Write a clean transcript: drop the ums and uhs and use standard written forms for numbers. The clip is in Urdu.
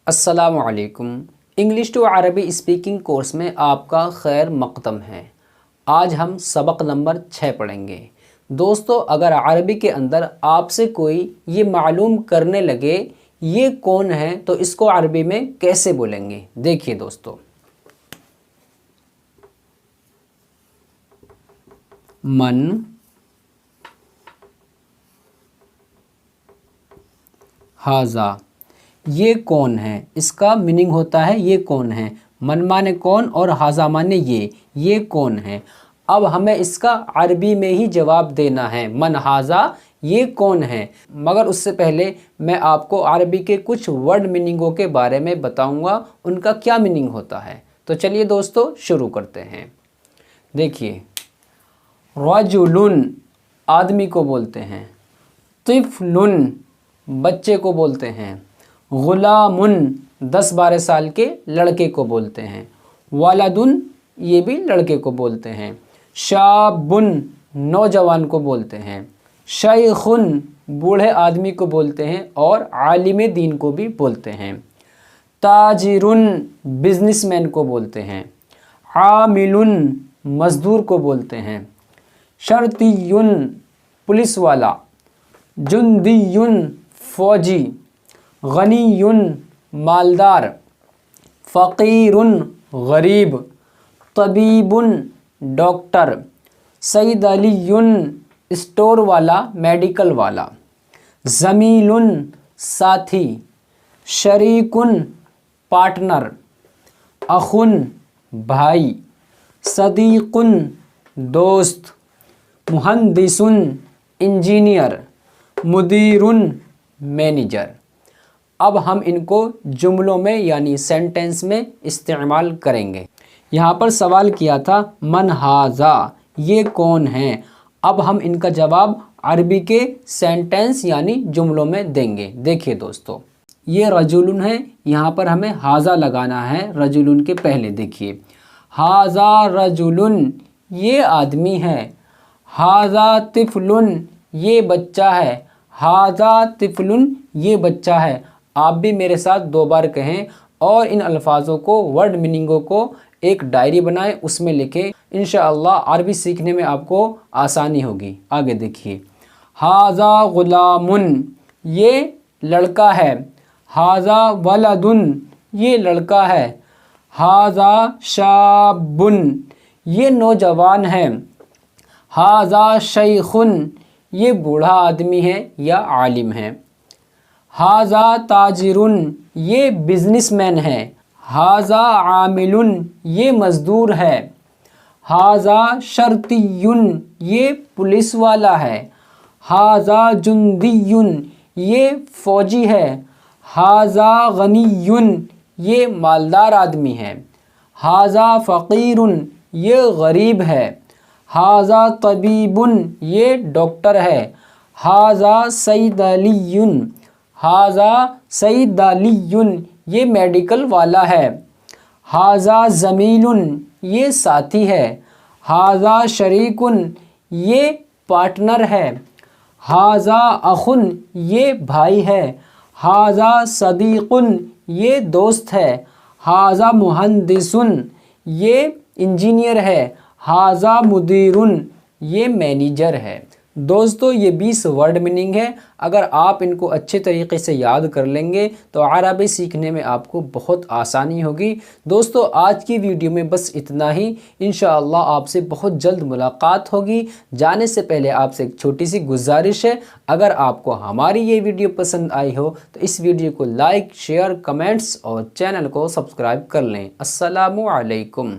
السلام علیکم۔ انگلش ٹو عربی اسپیکنگ کورس میں آپ کا خیر مقدم ہے۔ آج ہم سبق نمبر 6 پڑھیں گے۔ دوستو، اگر عربی کے اندر آپ سے کوئی یہ معلوم کرنے لگے یہ کون ہے تو اس کو عربی میں کیسے بولیں گے؟ دیکھیے دوستو، من ھذا، یہ کون ہے، اس کا میننگ ہوتا ہے یہ کون ہے۔ من مانے کون اور ھذا مانے یہ کون ہے۔ اب ہمیں اس کا عربی میں ہی جواب دینا ہے، من ھذا، یہ کون ہے۔ مگر اس سے پہلے میں آپ کو عربی کے کچھ ورڈ میننگوں کے بارے میں بتاؤں گا، ان کا کیا میننگ ہوتا ہے۔ تو چلیے دوستو شروع کرتے ہیں۔ دیکھیے، رجل آدمی کو بولتے ہیں، طفل بچے کو بولتے ہیں، غلام 10-12 سال کے لڑکے کو بولتے ہیں، ولد یہ بھی لڑکے کو بولتے ہیں، شاب نوجوان کو بولتے ہیں، شیخ بوڑھے آدمی کو بولتے ہیں اور عالم دین کو بھی بولتے ہیں، تاجر بزنس مین کو بولتے ہیں، عامل مزدور کو بولتے ہیں، شرطی پولیس والا، جندی فوجی، غنی مالدار، فقیر غریب، طبیب ڈاکٹر، سید علی اسٹور والا میڈیکل والا، زمیل ساتھی، شریک پارٹنر، اخ بھائی، صدیق دوست، مہندس انجینئر، مدیر مینیجر۔ اب ہم ان کو جملوں میں یعنی سینٹنس میں استعمال کریں گے۔ یہاں پر سوال کیا تھا من ھذا، یہ کون ہیں۔ اب ہم ان کا جواب عربی کے سینٹنس یعنی جملوں میں دیں گے۔ دیکھیے دوستو، یہ رجل ہے، یہاں پر ہمیں ھذا لگانا ہے رجل کے پہلے۔ دیکھیے، ھذا رجل یہ آدمی ہے، ھذا طفل یہ بچہ ہے، ھذا طفل یہ بچہ ہے۔ آپ بھی میرے ساتھ 2 بار کہیں اور ان الفاظوں کو، ورڈ میننگوں کو ایک ڈائری بنائیں، اس میں لکھیں۔ انشاءاللہ عربی سیکھنے میں آپ کو آسانی ہوگی۔ آگے دیکھیے، ھذا غلام یہ لڑکا ہے، ھذا ولد یہ لڑکا ہے، ھذا شاب یہ نوجوان ہے، ھذا شیخ یہ بوڑھا آدمی ہے یا عالم ہے، ھذا تاجر یہ بزنس مین ہے، ھذا عامل یہ مزدور ہے، ھذا شرطی یہ پولیس والا ہے، ھذا جندی یہ فوجی ہے، ھذا غنی یہ مالدار آدمی ہے، ھذا فقیر یہ غریب ہے، ھذا طبیب یہ ڈاکٹر ہے، ھذا سید علی ھذا سید علی یہ میڈیکل والا ہے، ھذا زمیل یہ ساتھی ہے، ھذا شریک یہ پارٹنر ہے، ھذا اخ یہ بھائی ہے، ھذا صدیق یہ دوست ہے، ھذا مہندس یہ انجینئر ہے، ھذا مدیر یہ مینیجر ہے۔ دوستو، یہ 20 ورڈ میننگ ہے۔ اگر آپ ان کو اچھے طریقے سے یاد کر لیں گے تو عربی سیکھنے میں آپ کو بہت آسانی ہوگی۔ دوستو، آج کی ویڈیو میں بس اتنا ہی۔ انشاءاللہ آپ سے بہت جلد ملاقات ہوگی۔ جانے سے پہلے آپ سے ایک چھوٹی سی گزارش ہے، اگر آپ کو ہماری یہ ویڈیو پسند آئی ہو تو اس ویڈیو کو لائک، شیئر، کمنٹس اور چینل کو سبسکرائب کر لیں۔ السلام علیکم۔